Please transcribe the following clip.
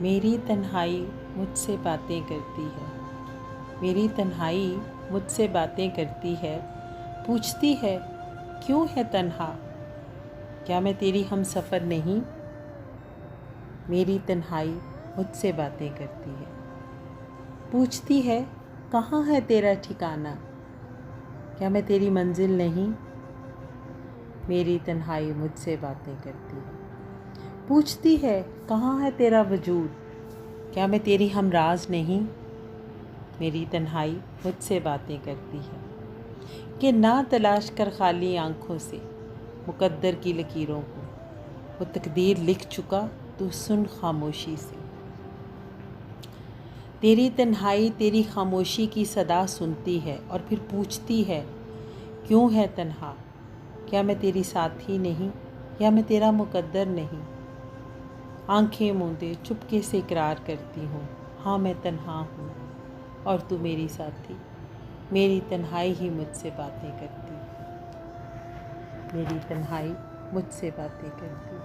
मेरी तन्हाई मुझसे बातें करती है, मेरी तन्हाई मुझसे बातें करती है, पूछती है क्यों है तन्हा, क्या मैं तेरी हम सफ़र नहीं। मेरी तन्हाई मुझसे बातें करती है, पूछती है कहाँ है तेरा ठिकाना, क्या मैं तेरी मंजिल नहीं। मेरी तन्हाई मुझसे बातें करती है, पूछती है कहाँ है तेरा वजूद, क्या मैं तेरी हमराज नहीं। मेरी तन्हाई मुझसे बातें करती है कि ना तलाश कर खाली आँखों से मुक़द्दर की लकीरों को, वो तकदीर लिख चुका तू सुन खामोशी से। तेरी तन्हाई तेरी खामोशी की सदा सुनती है और फिर पूछती है क्यों है तन्हा, क्या मैं तेरी साथी नहीं, या मैं तेरा मुक़द्दर नहीं। आंखें मूंदे चुपके से इकरार करती हूँ, हाँ मैं तन्हा हूँ और तू मेरी साथी। मेरी तन्हाई ही मुझसे बातें करती, मेरी तन्हाई मुझसे बातें करती।